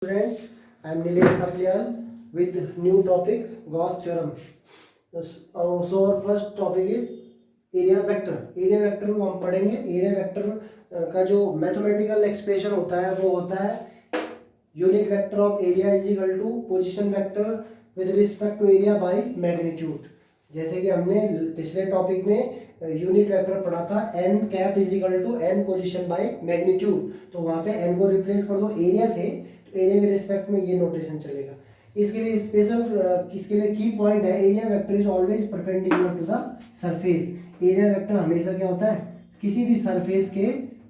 Student, I am Nilesh Kapliyal with new topic Gauss theorem. So our first topic is area vector. Area vector को हम पढ़ेंगे. Area vector का जो mathematical expression होता है वो होता है unit vector of area is equal to position vector with respect to area by magnitude. जैसे कि हमने पिछले टॉपिक में यूनिट वेक्टर पढ़ा था n cap is equal to n position by magnitude. तो वहाँ पे एन को रिप्लेस कर दो एरिया से, एरिया के रिस्पेक्ट में ये नोटेशन चलेगा. इसके लिए स्पेशल इसके लिए की पॉइंट है area vector is always perpendicular to the surface. Area vector हमेशा क्या होता है, किसी भी सरफेस के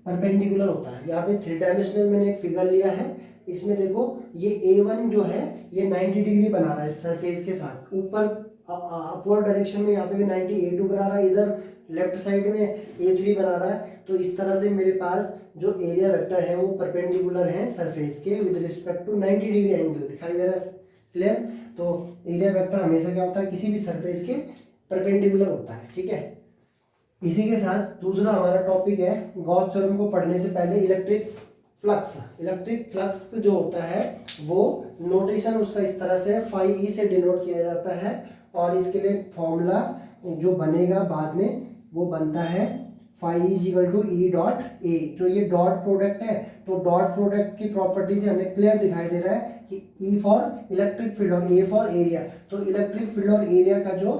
परपेंडिकुलर होता है. यहाँ पे 3 डायमेंशनल मैंने एक फिगर लिया है. इसमें देखो ये A1 जो है ये 90 डिग्री बना रहा है सरफेस के साथ. ऊपर अपवर्ड डायरेक्शन में यहाँ पे भी 90, A2 बना रहा है, इधर लेफ्ट साइड में A3 बना रहा है. तो इस तरह से मेरे पास जो एरिया वेक्टर है वो परपेंडिकुलर है सरफेस के with respect to 90 degree angle. दिखाई दे रहा है क्लियर. तो एरिया वेक्टर हमेशा क्या होता है, किसी भी सरफेस के परपेंडिकुलर होता है. ठीक है. इसी के साथ दूसरा हमारा टॉपिक है गॉस थ्योरम को पढ़ने से पहले इलेक्ट्रिक फ्लक्स. इलेक्ट्रिक फ्लक्स जो होता है वो नोटेशन उसका इस तरह से फाई ई से डिनोट किया जाता है. और इसके लिए फॉर्मूला जो बनेगा बाद में वो बनता है phi is equal to E dot A. जो ये डॉट प्रोडक्ट है तो डॉट प्रोडक्ट की प्रॉपर्टी से हमें क्लियर दिखाई दे रहा है कि ई फॉर इलेक्ट्रिक फील्ड और ए फॉर एरिया. तो इलेक्ट्रिक फील्ड और एरिया का जो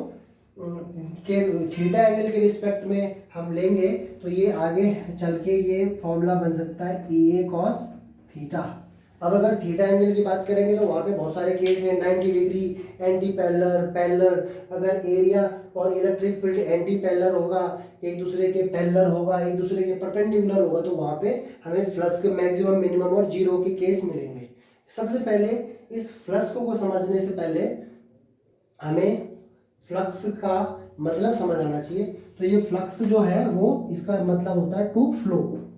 के थीटा एंगल के रिस्पेक्ट में हम लेंगे तो ये आगे चल के ये फॉर्मूला बन सकता है ई ए कॉस थीटा. अब अगर थीटा एंगल की बात करेंगे तो वहाँ पे बहुत सारे केस हैं. 90 डिग्री, एंटी पैरेलल, पैरेलल. अगर एरिया और इलेक्ट्रिक फील्ड एंटी पैरेलल होगा, एक दूसरे के पैरेलल होगा, एक दूसरे के परपेंडिकुलर होगा, तो वहाँ पे हमें फ्लक्स के मैक्सिमम, मिनिमम और जीरो के केस मिलेंगे. सबसे पहले इस फ्लक्स को समझने से पहले हमें फ्लक्स का मतलब समझ आना चाहिए. तो ये फ्लक्स जो है वो इसका मतलब होता है टू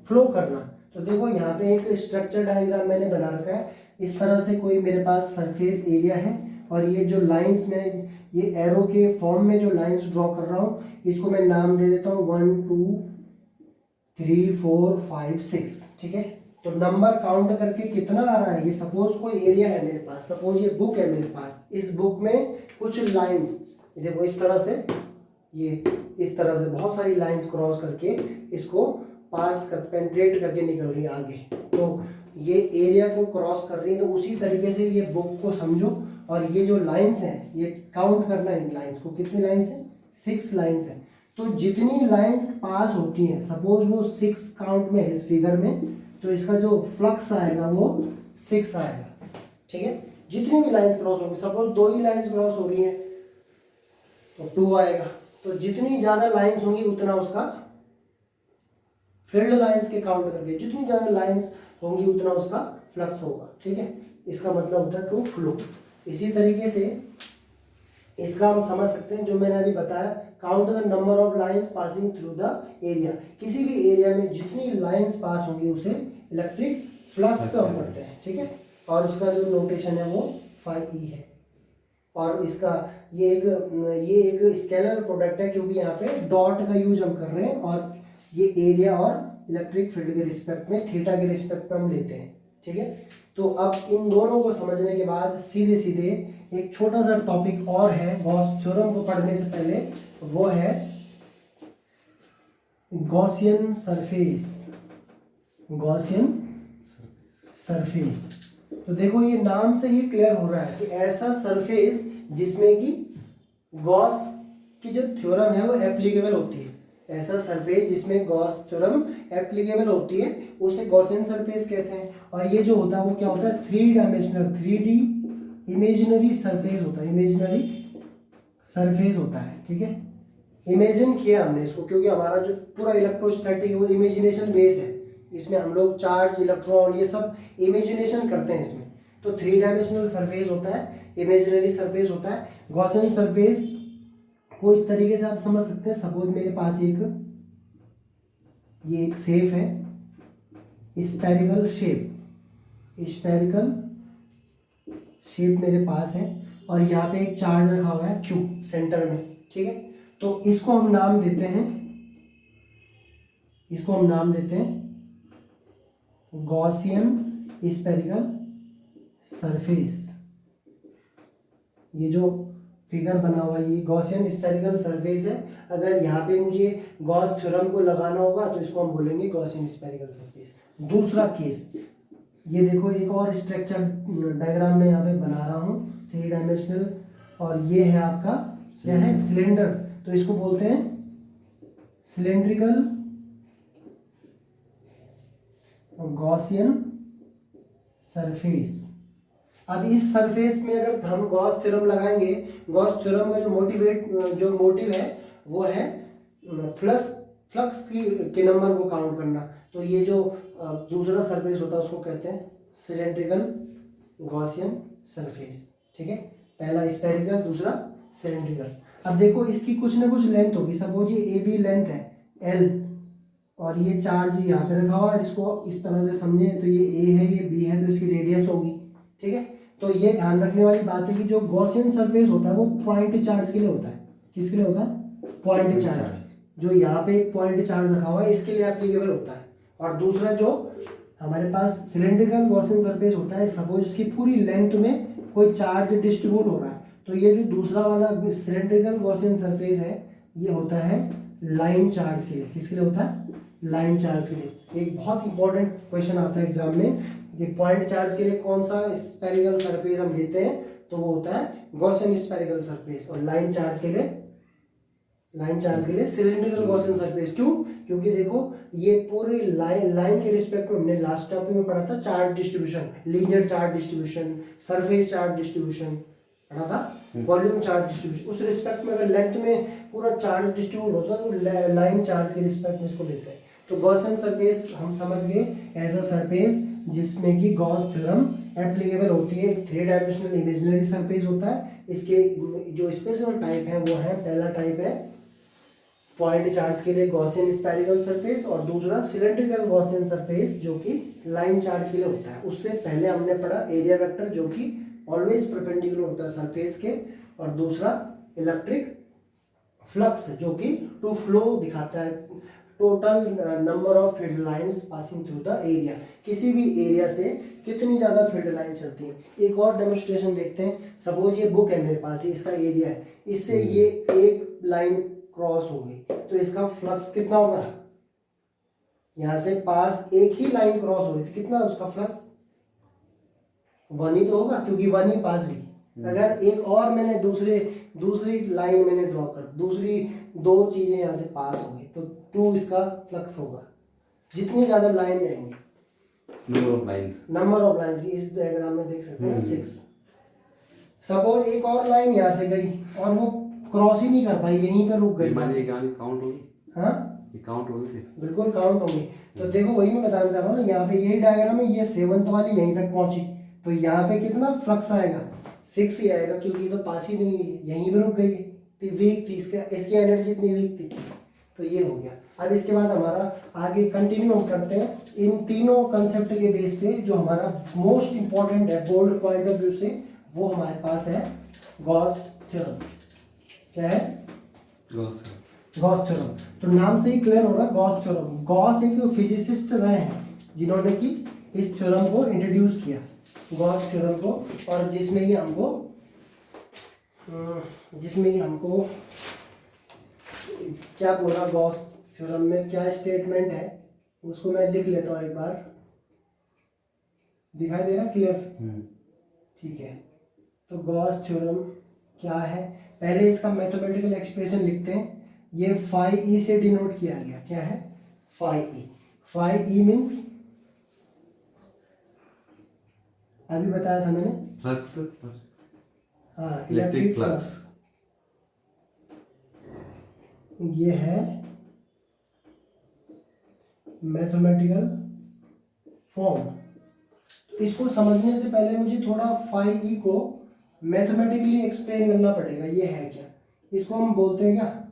फ्लो करना. तो देखो यहाँ पे एक स्ट्रक्चर डायग्राम मैंने बना रखा है. इस तरह से कोई मेरे पास सरफेस एरिया है और ये जो लाइंस में ये एरो के फॉर्म में जो लाइंस ड्रॉ कर रहा हूँ इसको मैं नाम दे देता हूँ 1 2 3 4 5 6. ठीक है. तो नंबर काउंट करके कितना आ रहा है, ये सपोज कोई एरिया है मेरे पास, सपोज ये बुक है मेरे पास. इस बुक में कुछ लाइंस देखो इस तरह से, ये इस तरह से बहुत सारी लाइंस क्रॉस करके इसको पास कर पेंट्रेट करके निकल रही है आगे. तो ये एरिया को क्रॉस कर रही है. तो उसी तरीके से ये बुक को समझो और ये जो लाइंस हैं ये काउंट करना है. इन लाइंस को कितनी लाइंस हैं, 6 लाइंस हैं. तो जितनी लाइंस पास होती हैं, सपोज वो 6 काउंट में है इस फिगर में, तो इसका जो फ्लक्स आएगा वो 6 आएगा. ठीक है. जितनी भी लाइंस क्रॉस होंगी, सपोज 2 ही लाइंस क्रॉस हो रही हैं तो 2 आएगा. तो जितनी ज्यादा लाइंस होंगी उतना उसका फील्ड लाइंस के काउंट करके जितनी ज्यादा लाइंस होंगी उतना उसका फ्लक्स होगा. ठीक है. इसका मतलब होता है टू फ्लो. इसी तरीके से इसका हम समझ सकते हैं जो मैंने अभी बताया, count the number of lines passing through the area. किसी भी एरिया में जितनी लाइंस पास होंगी उसे इलेक्ट्रिक फ्लक्स पे हम करते हैं. ठीक है. और उसका जो नोटेशन है वो फाई ई है. और इसका ये एक स्केलर प्रोडक्ट है क्योंकि यहाँ पे डॉट का यूज हम कर रहे हैं और ये एरिया और इलेक्ट्रिक फील्ड के रिस्पेक्ट में, थीटा के रिस्पेक्ट में हम लेते हैं. ठीक है. तो अब इन दोनों को समझने के बाद सीधे सीधे एक छोटा सा टॉपिक और है गॉस थ्योरम को पढ़ने से पहले, वो है गॉसियन सरफेस. Gaussian surface. तो देखो ये नाम से ही क्लियर हो रहा है कि ऐसा सरफेस जिसमें कि गॉस की जो थ्योरम है वो एप्लीकेबल होती है. ऐसा सरफेस जिसमें गॉस थ्योरम एप्लीकेबल होती है उसे गॉसियन सरफेस कहते हैं. और ये जो होता है वो क्या होता है, 3 डायमेंशनल 3D इमेजिनरी सरफेस होता है. इमेजिनरी सरफेस होता है. ठीक है. इमेजिन किया हमने इसको क्योंकि हमारा जो पूरा इलेक्ट्रोस्टैटिक है वो इमेजिनेशन बेस है. इसमें हम लोग चार्ज, इलेक्ट्रॉन, ये सब इमेजिनेशन करते हैं इसमें. तो 3 डायमेंशनल सरफेस होता है, इमेजिनरी सरफेस होता है. गॉसियन सरफेस को इस तरीके से आप समझ सकते हैं. सपोज मेरे पास ये एक शेप है, स्फेरिकल शेप. स्फेरिकल शेप मेरे पास है और यहाँ पे एक चार्ज रखा हुआ है Q सेंटर में. ठीक है. तो इसको हम नाम देते हैं गॉसियन स्फेरिकल सरफेस, ये जो फिगर बना हुआ है ये गॉसियन स्फेरिकल सरफेस है। अगर यहाँ पे मुझे गॉस थ्योरम को लगाना होगा तो इसको हम बोलेंगे गॉसियन स्फेरिकल सरफेस। दूसरा केस, ये देखो एक और स्ट्रक्चर डायग्राम में यहाँ पे बना रहा हूँ 3 डायमेंशनल, और ये है आपका क्या है, सिलेंडर। तो इसको बोलते हैं सिलेंड्रिकल गॉसियन सरफेस। अब इस सरफेस में अगर हम गॉस थ्योरम लगाएंगे, गॉस थ्योरम का जो मोटिव है वो है फ्लक्स के नंबर को काउंट करना। तो ये जो दूसरा सरफेस होता है उसको कहते हैं सिलेंड्रिकल गॉसियन सरफेस। ठीक है, पहला स्फेरिकल, दूसरा सिलेंड्रिकल। अब देखो इसकी कुछ ना कुछ लेंथ होगी, सपोज ये ए बी लेंथ है एल, और ये चार्ज यहाँ पे रखा हुआ है, इसको इस तरह से समझे तो ये ए है ये बी है, तो इसकी रेडियस होगी। ठीक है, तो ये ध्यान रखने वाली बात है कि जो गॉसियन सरफेस होता है वो पॉइंट चार्ज के लिए होता है। किसके लिए होता है? Point charge. जो यहाँ पे एक पॉइंट चार्ज रखा हुआ है इसके लिए एप्लीकेबल होता है। और दूसरा जो हमारे पास सिलेंड्रिकल गॉसियन सरफेस होता है, सपोज इसकी पूरी लेंथ में कोई चार्ज डिस्ट्रीब्यूट हो रहा है, तो ये जो दूसरा वाला सिलेंड्रिकल गॉसियन सरफेस है ये होता है लाइन चार्ज के लिए। किसके लिए होता है? लाइन चार्ज के लिए। एक बहुत इंपॉर्टेंट क्वेश्चन आता है एग्जाम में कि पॉइंट चार्ज के लिए कौन सा स्फेरिकल सरफेस हम लेते हैं, तो वो होता है गॉसियन स्फेरिकल सरफेस। और लाइन चार्ज के लिए सिलेंड्रिकल गॉसियन सरफेस। क्यों? क्योंकि देखो ये पूरी लाइन के रिस्पेक्ट में हमने लास्ट टॉपिक में पढ़ा था charge distribution, linear charge distribution, surface charge distribution पढ़ा था, वॉल्यूम चार्ज डिस्ट्रीब्यूशन। उस रिस्पेक्ट में अगर लेंथ में पूरा चार्ज डिस्ट्रीब्यूट होता है तो लाइन चार्ज के रिस्पेक्ट में इसको लेते हैं। तो गॉसियन सरफेस हम समझ गए एज अ सरफेस जिसमें कि गॉस थ्योरम एप्लीकेबल होती है। 3 डायमेंशनल इमेजिनरी सरफेस होता है। इसके जो स्पेशल टाइप है वो है, पहला टाइप है पॉइंट चार्ज के लिए गॉसियन स्फेरिकल सरफेस, और दूसरा सिलेंड्रिकल गॉसियन सरफेस जो कि लाइन चार्ज के लिए होता है। उससे पहले हमने पढ़ा एरिया वेक्टर जो कि ऑलवेज परपेंडिकुलर होता है सरफेस के, और दूसरा इलेक्ट्रिक फ्लक्स जो कि टू फ्लो दिखाता है, total number of field lines passing through the area. किसी भी एरिया से कितनी ज़्यादा फील्ड लाइन चलती है। एक और डेमोन्स्ट्रेशन देखते हैं। सपोज ये बुक है मेरे पास, ये इसका एरिया है, इससे ये एक लाइन क्रॉस हो गई तो इसका फ्लक्स कितना होगा? यहाँ से पास एक ही लाइन क्रॉस हो रही थी, कितना उसका फ्लक्स? 1 ही तो होगा, क्योंकि 1 ही पास गई। अगर एक और मैंने दूसरी लाइन मैंने ड्रॉ कर, दूसरी 2 चीजें यहाँ से पास हो गई तो 2 इसका फ्लक्स होगा। जितनी ज्यादा लाइन जाएंगे, नंबर ऑफ लाइंस इस डायग्राम में देख सकते हैं 6। सपोज एक और लाइन यहाँ से गई और वो क्रॉस ही नहीं कर पाई, यहीं पर रुक गई। काउंट होगी? हाँ, काउंट होगी, बिल्कुल काउंट होंगी। तो देखो वही मैं बताना चाह रहा हूँ ना, यहाँ पे यही डायग्राम है, ये 7th वाली यहीं तक पहुंची तो यहाँ पे कितना फ्लक्स आएगा? 6 ही आएगा, क्योंकि तो पास ही नहीं हुई, यहीं पे रुक गई है, तो वीक थी, इसकी एनर्जी इतनी वीक थी। तो ये हो गया। अब इसके बाद हमारा आगे कंटिन्यू हम करते हैं इन तीनों कंसेप्ट के बेस पे। जो हमारा मोस्ट इंपॉर्टेंट है बोल्ड पॉइंट ऑफ व्यू से, वो हमारे पास है गॉस थ्योरम। क्या है? Gauss theorem. तो नाम से ही क्लियर हो रहा है गॉस थ्योरम। गॉस एक फिजिसिस्ट रहे हैं जिन्होंने कि इस थ्योरम को इंट्रोड्यूस किया, गॉस थ्योरम को, और जिसमें कि हमको क्या बोला गॉस थ्योरम में क्या स्टेटमेंट है उसको मैं लिख लेता हूँ एक बार। दिखाई दे रहा क्लियर? ठीक है। तो गॉस थ्योरम क्या है, पहले इसका मैथमेटिकल एक्सप्रेशन लिखते हैं। ये फाई ई से डिनोट किया गया। क्या है? Phi E. Phi E means अभी बताया था मैंने, फ्लक्स। हाँ, इलेक्ट्रिक फ्लक्स। ये है मैथमेटिकल फॉर्म। तो इसको समझने से पहले मुझे थोड़ा फाई ई को मैथमेटिकली एक्सप्लेन करना पड़ेगा। ये है क्या? इसको हम बोलते हैं क्या?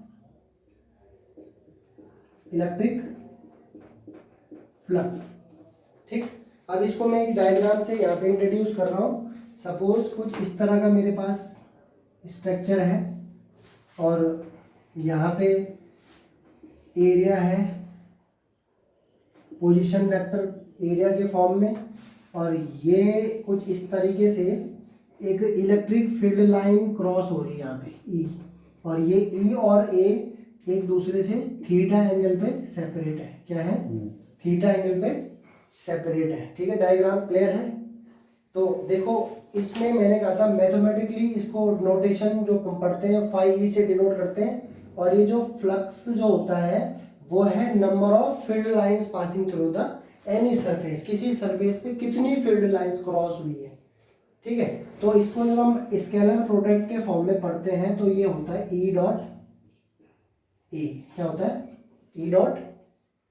Electric flux. ठीक। अब इसको मैं एक डायग्राम से यहाँ पे इंट्रोड्यूस कर रहा हूँ। सपोज कुछ इस तरह का मेरे पास स्ट्रक्चर है और यहाँ पे एरिया है पोजीशन वेक्टर एरिया के फॉर्म में, और ये कुछ इस तरीके से एक इलेक्ट्रिक फील्ड लाइन क्रॉस हो रही है यहाँ पे ई, और ये ई और ए एक दूसरे से थीटा एंगल पे सेपरेट है। क्या है? थीटा एंगल पे सेपरेट है। ठीक है, डायग्राम क्लियर है? तो देखो इसमें मैंने कहा था मैथमेटिकली इसको नोटेशन जो हम पढ़ते हैं फाई ई से डिनोट करते हैं, और ये जो फ्लक्स जो होता है वो है number of field lines passing through the any surface, किसी सरफेस पे कितनी फील्ड लाइंस क्रॉस हुई है। ठीक है, तो इसको जब हम स्केलर प्रोडक्ट के फॉर्म में पढ़ते हैं तो ये होता है ई डॉट ए। क्या होता है? ई डॉट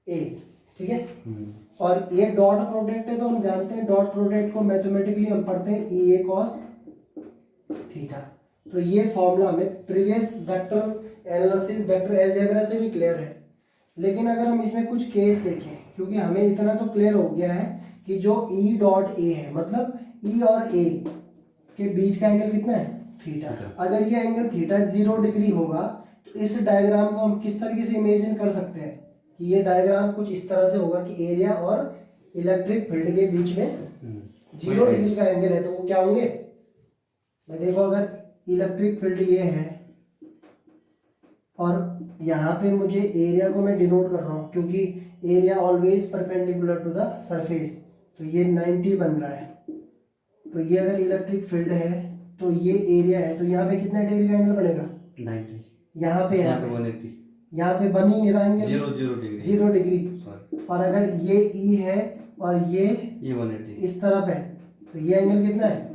ए। ठीक है, और ये डॉट प्रोडक्ट है तो हम जानते हैं डॉट प्रोडक्ट को मैथमेटिकली हम पढ़ते हैं ई ए कॉस थीटा। तो ये फॉर्मूला हमें previous vector analysis vector algebra से भी क्लियर है। लेकिन अगर हम इसमें कुछ केस देखें, क्योंकि हमें इतना तो क्लियर हो गया है कि जो ई डॉट ए है मतलब ई और ए के बीच का एंगल कितना है? थीटा। अगर ये एंगल थीटा 0 डिग्री होगा तो इस डायग्राम को हम किस तरीके से इमेजिन कर सकते हैं कि ये डायग्राम कुछ इस तरह से होगा कि एरिया और इलेक्ट्रिक फील्ड के बीच में 0 डिग्री का एंगल है, तो वो क्या होंगे? मैं देखो अगर इलेक्ट्रिक फील्ड ये है और यहाँ पे मुझे एरिया को मैं डिनोट कर रहा हूँ क्योंकि area always perpendicular to the surface, तो ये 90 बन रहा है। तो ये अगर इलेक्ट्रिक फील्ड है तो ये एरिया है, तो यहाँ पे कितना डिग्री का एंगल बनेगा? 90। यहाँ पे 180। यहाँ पे बन ही नहीं रहा एंगल, 0 डिग्री। और अगर ये ई है और ये 180 इस तरफ है तो ये एंगल कितना है?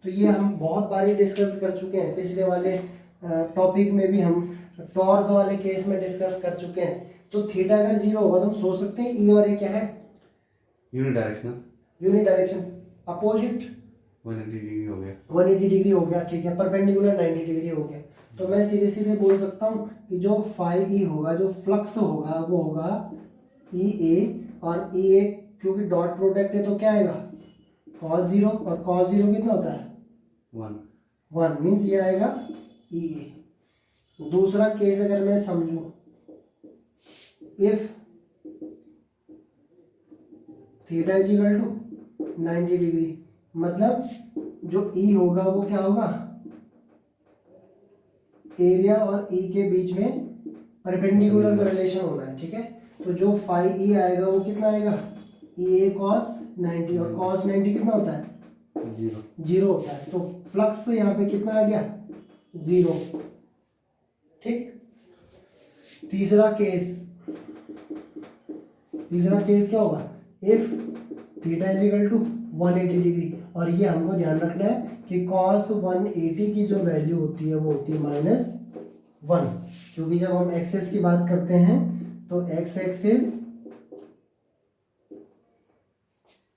तो ये हम बहुत बारी डिस्कस कर चुके हैं, पिछले वाले टॉपिक में भी हम टॉर्क वाले केस में डिस्कस कर चुके हैं। तो थीटा अगर 0 होगा तो हम सोच सकते हैं ई और ए क्या है? यूनिडायरेक्शन, अपोजिट 180 डिग्री हो गया। 180 डिग्री हो गया। ठीक है, परपेंडिकुलर 90 डिग्री हो गया। तो मैं सीधे सीधे बोल सकता हूँ कि जो फाई ई होगा, जो फ्लक्स होगा वो होगा ई ए, और ई ए क्योंकि डॉट प्रोडक्ट है तो क्या आएगा? cos 0, और cos 0 कितना होता है? 1 मीन्स ये आएगा ई ए। दूसरा केस अगर मैं समझूं, if theta is equal to 90 degree, मतलब जो ई होगा वो क्या होगा? एरिया और ई के बीच में परपेंडिकुलर का रिलेशन होना है। ठीक है, तो जो फाई ई आएगा वो कितना आएगा? ई ए कॉस 90, और कॉस 90 कितना होता है? 0 होता है। तो फ्लक्स यहाँ पे कितना आ गया? 0। ठीक, तीसरा केस क्या होगा? If theta is equal to 180 degree, और ये हमको ध्यान रखना है कि cos 180 की जो वैल्यू होती है वो होती है -1, क्योंकि जब हम एक्सेस की बात करते हैं तो एक्स एक्सेस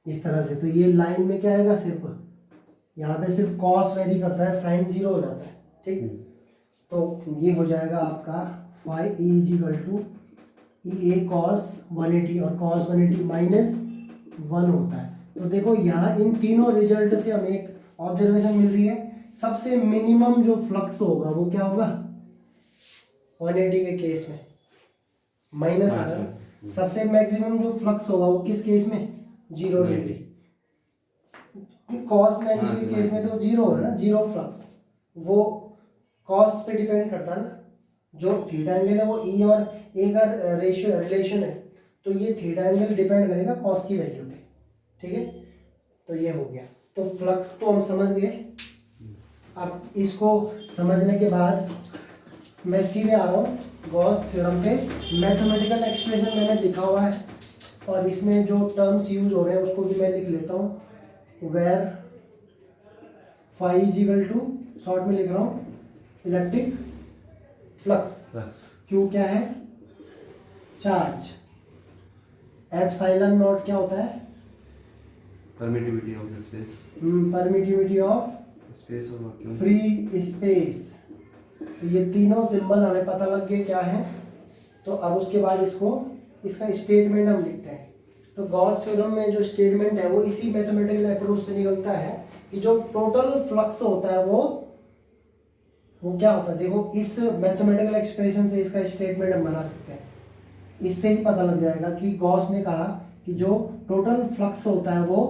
इस तरह से, तो ये लाइन में क्या आएगा? सिर्फ यहाँ पे सिर्फ cos वेरी करता है, साइन 0 हो जाता है। ठीक, तो ये हो जाएगा आपका phi E is equal to E A cos 180, और cos 180 -1 होता है। तो देखो यहाँ इन तीनों रिजल्ट से हमें एक ऑब्जर्वेशन मिल रही है, सबसे मिनिमम जो फ्लक्स होगा वो क्या होगा? 180 के केस में माइनस आएगा। सबसे मैक्सिमम जो फ्लक्स होगा वो किस केस में? 0 डिग्री। cos 90 के केस में तो 0 हो रहा है ना, 0 फ्लक्स। वो cos पे डिपेंड करता है ना, जो थीटा एंगल है वो ई और ए का रेशियो रिलेशन है, तो ये थीटा एंगल डिपेंड करेगा cos की वैल्यू पे। ठीक है, तो ये हो गया। तो फ्लक्स तो हम समझ गए। अब इसको समझने के बाद मैं सीधे आ रहा हूँ गॉस थ्योरम पे। मैथमेटिकल एक्सप्रेशन मैंने लिखा हुआ है और इसमें जो टर्म्स यूज हो रहे हैं उसको भी मैं लिख लेता हूँ। Where phi is equal to, short में लिख रहा हूँ, इलेक्ट्रिक फ्लक्स। क्यू क्या है? चार्ज। एप्सिलॉन नॉट क्या होता है? Permittivity of space. Permittivity of space और वैक्यूम, फ्री स्पेस। तो ये तीनों सिंबल हमें पता लग गए क्या है। तो अब उसके बाद इसका स्टेटमेंट हम लिखते हैं। तो गॉस थ्योरम में जो स्टेटमेंट है वो इसी मैथमेटिकल अप्रोच से निकलता है कि जो टोटल फ्लक्स होता है वो क्या होता है। देखो इस मैथमेटिकल एक्सप्रेशन से इसका स्टेटमेंट हम बना सकते हैं। इससे ही पता लग जाएगा कि गॉस ने कहा कि जो टोटल फ्लक्स होता है वो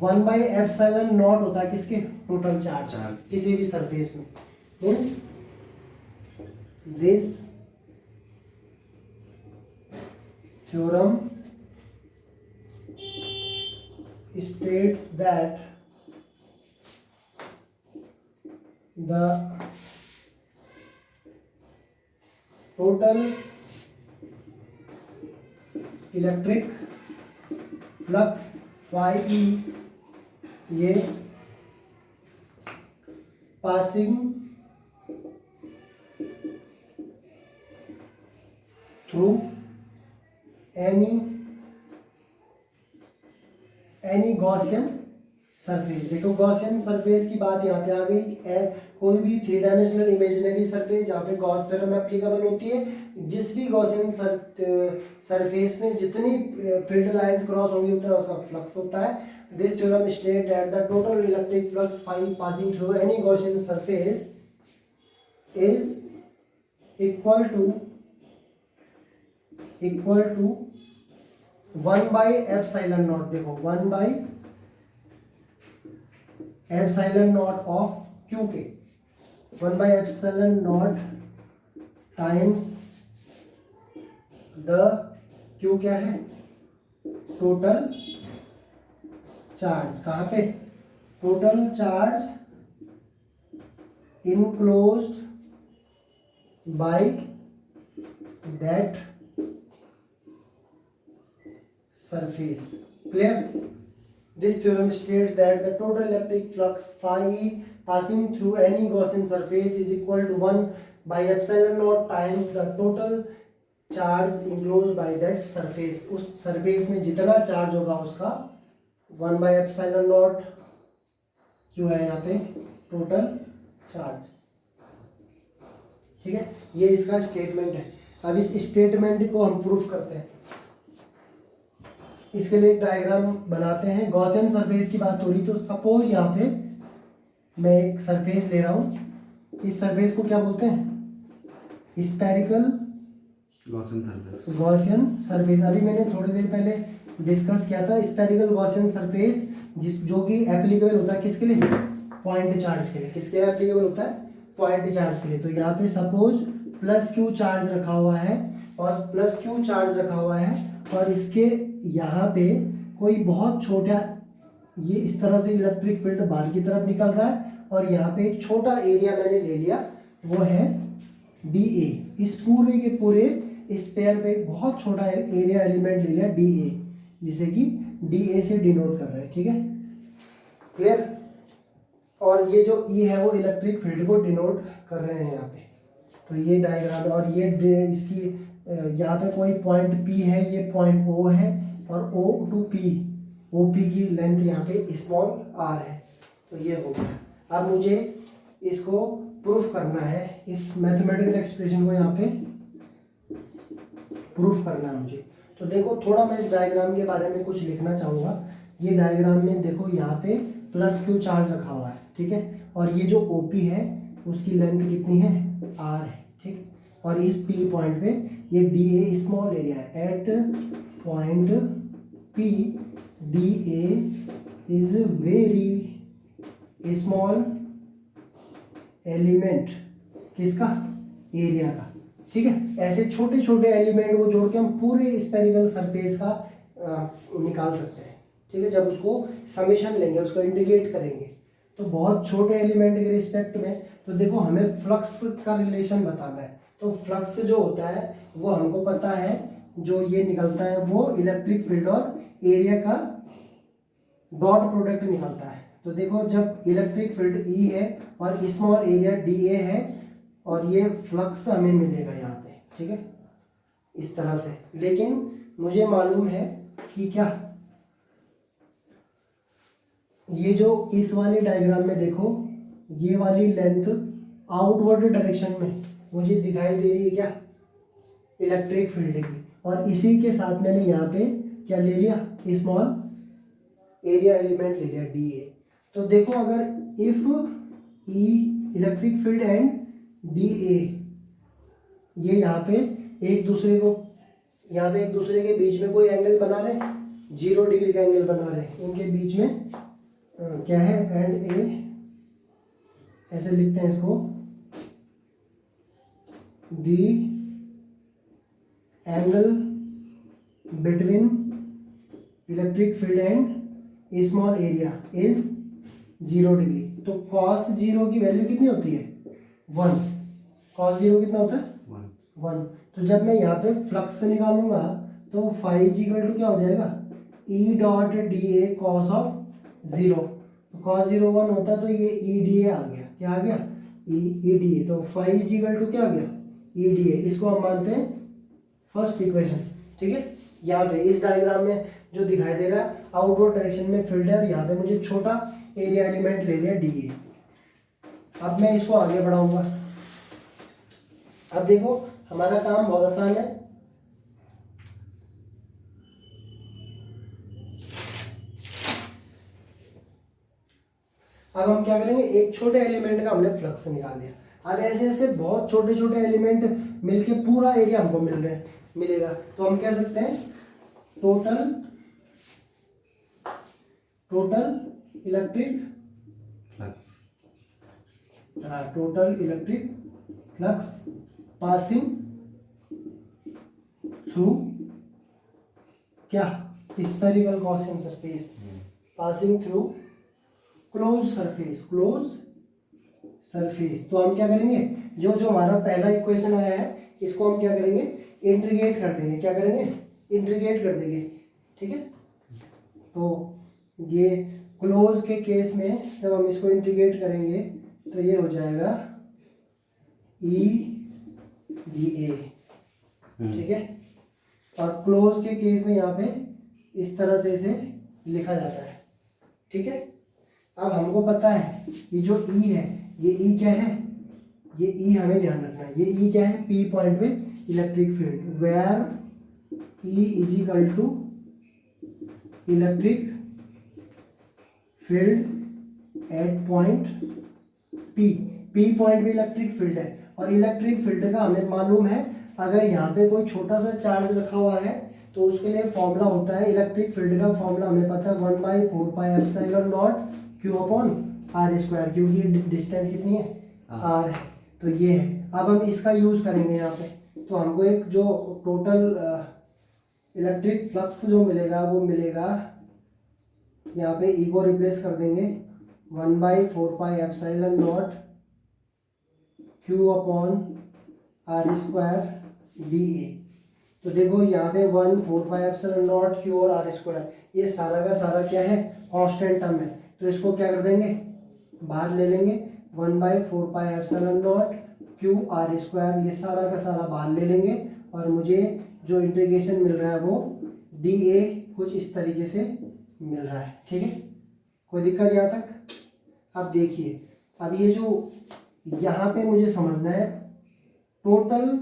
1/ε0 होता है किसके, टोटल चार्ज चार्ज। किसी भी सरफेस में। Means this theorem states that the total electric flux phi e ये passing through any Gaussian surface. देखो गॉसियन सरफेस की बात यहाँ पे आ गई। कोई भी 3 डायमेंशनल इमेजिनरी सरफेस जहाँ पे गॉस थ्योरम एप्लीकेबल होती है, जिस भी गॉसियन सरफेस में जितनी फील्ड लाइंस क्रॉस होंगी उतना उसका फ्लक्स होता है। This theorem state that the total electric flux phi passing through any Gaussian surface is equal to 1/ε0। देखो 1/ε0 ऑफ क्यू के, 1/ε0 टाइम्स द क्यू क्या है, टोटल चार्ज। कहाँ पे, total charge enclosed by that surface। clear? This theorem states that the total electric flux phi e passing through any Gaussian surface is equal to 1/ε0 times the total charge enclosed by that surface। उस surface में जितना charge होगा उसका 1/ε0 क्यों है यहाँ पे, total charge. ठीक है, ये इसका स्टेटमेंट है। अब इस स्टेटमेंट को हम प्रूफ करते हैं। इसके लिए एक डायग्राम बनाते हैं। गॉसियन सरफेस की बात हो रही, तो सपोज यहाँ पे मैं एक सरफेस ले रहा हूँ। इस सरफेस को क्या बोलते हैं, स्फेरिकल गॉसियन सरफेस। अभी मैंने थोड़ी देर पहले डिस्कस किया था स्फेरिकल गॉसियन सरफेस, जो कि एप्लीकेबल होता है किसके लिए, पॉइंट चार्ज के लिए। किसके लिए एप्लीकेबल होता है, पॉइंट चार्ज के लिए। तो यहाँ पे सपोज +q चार्ज रखा हुआ है और +q चार्ज रखा हुआ है और इसके यहाँ पे कोई बहुत छोटा, ये इस तरह से इलेक्ट्रिक फील्ड बाहर की तरफ निकल रहा है और यहाँ पे एक छोटा एरिया मैंने ले लिया, वो है dA। इस पूरे के पूरे स्पेयर पे एक बहुत छोटा एरिया एलिमेंट ले लिया dA, जिसे कि dA से डिनोट कर रहे हैं। ठीक है, क्लियर? और ये जो E है वो इलेक्ट्रिक फील्ड को डिनोट कर रहे हैं यहाँ पे। तो ये डायग्राम, और ये इसकी यहाँ पे कोई पॉइंट P है, ये पॉइंट O है और O to P, OP की लेंथ यहाँ पे स्मॉल r है। तो ये हो गया। अब मुझे इसको प्रूफ करना है, इस मैथमेटिकल एक्सप्रेशन को यहाँ पे प्रूफ करना है मुझे। तो देखो थोड़ा मैं इस डायग्राम के बारे में कुछ लिखना चाहूँगा। ये डायग्राम में देखो यहाँ पे +q चार्ज रखा हुआ है, ठीक है, और ये जो OP है उसकी लेंथ कितनी है, r है, ठीक। और इस P पॉइंट पे ये dA स्मॉल एरिया है। At point P dA is very small element, किसका, एरिया का। ठीक है, ऐसे छोटे छोटे एलिमेंट को जोड़ के हम पूरे स्फेरिकल सरफेस का निकाल सकते हैं। ठीक है, जब उसको समेशन लेंगे, उसको इंडिकेट करेंगे, तो बहुत छोटे एलिमेंट के रिस्पेक्ट में, तो देखो हमें फ्लक्स का रिलेशन बताना है। तो फ्लक्स जो होता है वो हमको पता है, जो ये निकलता है वो इलेक्ट्रिक फील्ड और एरिया का डॉट प्रोडक्ट निकलता है। तो देखो जब इलेक्ट्रिक फील्ड E है और स्मॉल एरिया dA है और ये फ्लक्स हमें मिलेगा यहाँ पे, ठीक है, इस तरह से। लेकिन मुझे मालूम है कि क्या, ये जो इस वाले डायग्राम में देखो, ये वाली लेंथ आउटवर्ड डायरेक्शन में मुझे दिखाई दे रही है क्या, इलेक्ट्रिक फील्ड की। और इसी के साथ मैंने यहाँ पे क्या ले लिया, स्मॉल एरिया एलिमेंट ले लिया dA। तो देखो अगर if E electric field and dA ये यहाँ पे एक दूसरे को, यहाँ पे एक दूसरे के बीच में कोई एंगल बना रहे, 0 डिग्री का एंगल बना रहे, इनके बीच में क्या है, एंड ए, ऐसे लिखते हैं इसको, दी angle between electric field and A small area is 0 degree. तो cos 0 की वैल्यू कितनी होती है, 1। cos 0 कितना होता है, 1। तो जब मैं यहाँ पे फ्लक्स निकालूंगा तो फाई इज इक्वल टू क्या हो जाएगा, E dot D A cos of 0। तो cos 0 1 होता है, तो ये ई डी ए आ गया, क्या आ गया, ई डी ए। तो फाई इज इक्वल टू क्या आ गया, ई डी ए। इसको हम मानते हैं फर्स्ट इक्वेशन, ठीक है। यहाँ पे इस डायग्राम में जो दिखाई दे रहा है आउटवर्ड डायरेक्शन में फील्ड है, और यहाँ पे मुझे छोटा एरिया एलिमेंट ले लिया डी ए। अब मैं इसको आगे बढ़ाऊंगा। अब देखो हमारा काम बहुत आसान है। अब हम क्या करेंगे, एक छोटे एलिमेंट का हमने फ्लक्स निकाल दिया। अब ऐसे ऐसे बहुत छोटे छोटे एलिमेंट मिलके पूरा एरिया हमको मिलेगा। तो हम कह सकते हैं total electric flux passing through क्या, spherical Gaussian surface, passing through close surface. तो हम क्या करेंगे, जो हमारा पहला इक्वेशन आया है इसको हम क्या करेंगे, इंटीग्रेट कर देंगे। क्या करेंगे, इंटीग्रेट कर देंगे, ठीक है। तो ये क्लोज के केस में जब हम इसको इंटीग्रेट करेंगे तो ये हो जाएगा ई डी ए, ठीक है। और क्लोज के केस में यहाँ पे इस तरह से इसे लिखा जाता है, ठीक है। अब हमको पता है ये जो ई है, ये ई क्या है, ये ई हमें ध्यान रखना है, ये ई क्या है, पी पॉइंट पे electric field, where E is equal to electric field at point P point पे इलेक्ट्रिक फील्ड है। और इलेक्ट्रिक फील्ड का हमें मालूम है, अगर यहाँ पे कोई छोटा सा चार्ज रखा हुआ है तो उसके लिए फॉर्मूला होता है, इलेक्ट्रिक फील्ड का फॉर्मूला हमें पता है 1/4πε0 Q अपॉन आर स्क्वायर, क्योंकि डिस्टेंस कितनी है, आर है। तो ये है। अब हम इसका यूज करेंगे यहाँ पे, तो हमको एक जो टोटल इलेक्ट्रिक फ्लक्स जो मिलेगा वो मिलेगा, यहाँ पे ई को रिप्लेस कर देंगे 1/4πε0 Q upon R square D A. तो देखो यहाँ पे 1/4πε0 Q और आर स्क्वायर, ये सारा का सारा क्या है, कांस्टेंट टर्म है। तो इसको क्या कर देंगे, बाहर ले लेंगे, 1/4πε0 Q आर स्क्वायर, ये सारा का सारा बाहर ले लेंगे। और मुझे जो इंटीग्रेशन मिल रहा है वो डी ए कुछ इस तरीके से मिल रहा है, ठीक है। कोई दिक्कत यहाँ तक। अब देखिए, अब ये जो यहाँ पे मुझे समझना है, टोटल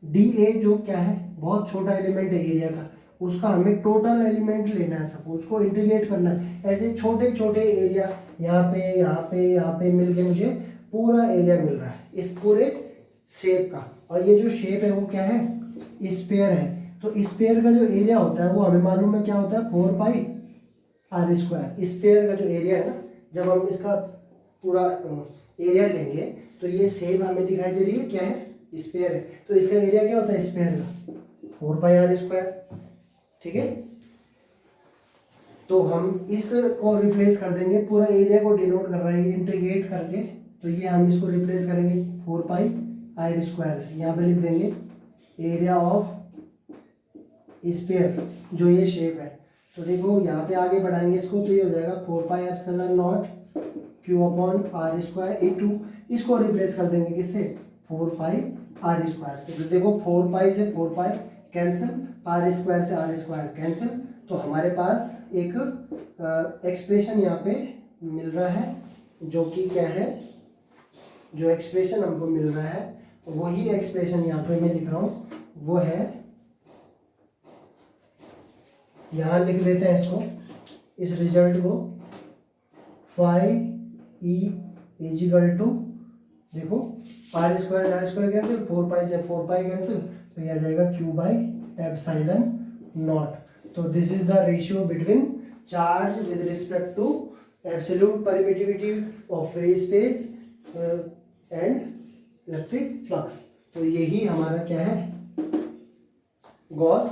डी ए जो क्या है, बहुत छोटा एलिमेंट है एरिया का, उसका हमें टोटल एलिमेंट लेना है, सपोज उसको इंटीग्रेट करना है। ऐसे छोटे छोटे एरिया यहाँ पे मिलके मुझे पूरा एरिया मिल रहा है इस पूरे शेप का। और ये जो शेप है वो क्या है, स्फीयर है। तो स्फीयर का जो एरिया होता है वो हमें मालूम है क्या होता है, 4πr²। स्फीयर का जो एरिया है ना, जब हम इसका पूरा एरिया लेंगे तो ये शेप हमें दिखाई दे रही है, क्या है, स्फीयर है। तो इसका एरिया क्या होता है स्फीयर का, 4πr², ठीक है। तो हम इस को रिप्लेस कर देंगे, पूरा एरिया को डिनोट कर रहा है इंटीग्रेट करके, तो ये हम इसको रिप्लेस करेंगे 4πr² से। यहाँ पे लिख देंगे एरिया ऑफ स्फीयर, जो ये शेप है। तो देखो यहाँ पे आगे बढ़ाएंगे इसको, तो ये हो जाएगा 4πε0 Q अपॉन r² इंटू, इसको रिप्लेस कर देंगे किससे, 4πr² से। तो देखो 4π से 4π कैंसिल, r² से r² कैंसिल। तो हमारे पास एक एक्सप्रेशन यहाँ पे मिल रहा है, जो कि क्या है, जो एक्सप्रेशन हमको मिल रहा है वही एक्सप्रेशन यहाँ पे मैं लिख रहा हूँ, वो है, यहाँ लिख देते हैं इसको, इस रिजल्ट को, phi E is equal to, देखो r² से r² कैंसिल, 4π से 4π कैंसिल, तो यह आ जाएगा Q/ε0। तो this is the ratio between charge with respect to absolute permittivity of free space and electric flux. तो यही हमारा क्या है, गॉस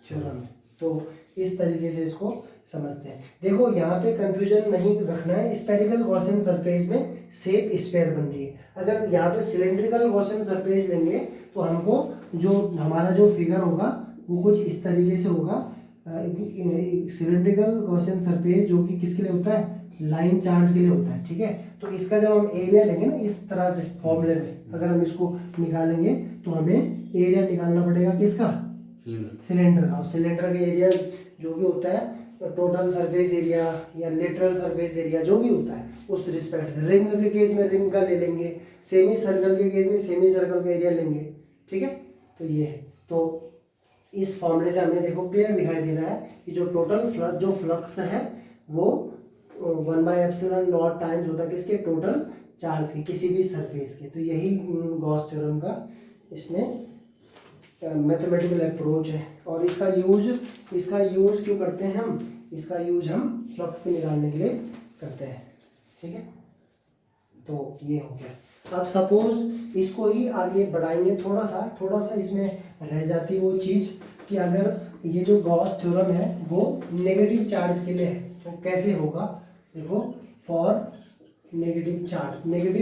थ्योरम। तो इस तरीके से इसको समझते हैं। देखो यहाँ पे कंफ्यूजन नहीं रखना है, स्फेरिकल गॉसियन सरफेस में शेप स्फेयर बन रही है। अगर यहाँ पे सिलेंड्रिकल गॉसियन सरफेस लेंगे तो हमको जो हमारा जो फिगर होगा वो कुछ इस तरीके से होगा। सिलेंड्रिकल गॉसियन सरफेस जो कि किसके लिए होता है, लाइन चार्ज के लिए होता है, ठीक है। तो इसका जब हम एरिया लेंगे ना इस तरह से फॉर्मूले में, अगर हम इसको निकालेंगे तो हमें एरिया निकालना पड़ेगा किसका, सिलेंडर का। सिलेंडर का एरिया जो भी होता है टोटल सरफेस एरिया या लेटरल सरफेस एरिया जो भी होता है उस रिस्पेक्ट से, रिंग के केस में रिंग का ले लेंगे, सेमी सर्कल के केस में सेमी सर्कल का एरिया लेंगे, ठीक है। तो ये है, तो इस फॉर्मूले से हमें देखो क्लियर दिखाई दे रहा है कि जो टोटल फ्लक्स है वो 1/ε0 टाइम्स होता है किसके, टोटल चार्ज के किसी भी सरफेस के। तो यही गॉस थ्योरम का इसमें मैथमेटिकल अप्रोच है। और इसका यूज क्यों करते हैं हम, इसका यूज हम फ्लक्स निकालने के लिए करते हैं, ठीक है। तो ये हो गया। अब सपोज इसको ही आगे बढ़ाएंगे थोड़ा सा इसमें रह जाती है वो चीज़ कि अगर ये जो गॉस थ्योरम है वो नेगेटिव चार्ज के लिए है तो कैसे होगा। देखो फॉर नेगेटिव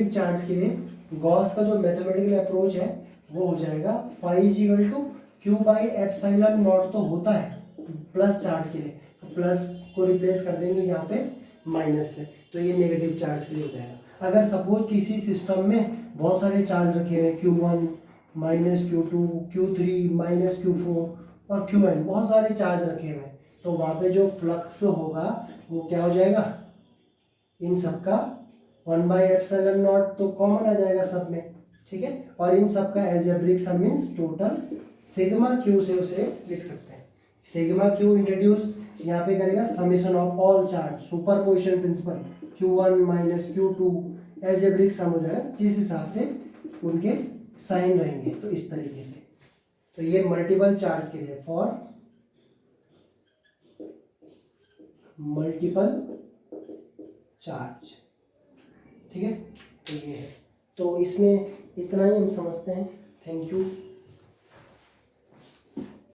चार्ज के लिए गॉस का जो मैथमेटिकल अप्रोच है वो हो जाएगा फाई इक्वल टू Q/ε0 तो होता है प्लस चार्ज के लिए, तो प्लस को रिप्लेस कर देंगे यहाँ पे माइनस से, तो ये नेगेटिव चार्ज के लिए हो जाएगा। अगर सपोज किसी सिस्टम में बहुत सारे चार्ज रखे हुए Q1 -Q2 Q3 -Q4 और Qn बहुत सारे चार्ज रखे हुए हैं, तो वहाँ पे जो फ्लक्स होगा वो क्या हो जाएगा, इन सब का 1/ε0 तो कॉमन आ जाएगा सब में, ठीक है। और इन सब का algebraic sum means total sigma Q से उसे लिख सकते हैं। सिग्मा क्यू इंट्रोड्यूस यहाँ पे करेगा summation of all charge, superposition principle, Q1 -Q2 algebraic sum हो जाएगा जिस हिसाब से उनके साइन रहेंगे, तो इस तरीके से। तो ये मल्टीपल चार्ज के लिए, फॉर मल्टीपल चार्ज, ठीक है। तो ये है, तो इसमें इतना ही हम समझते हैं। Thank you.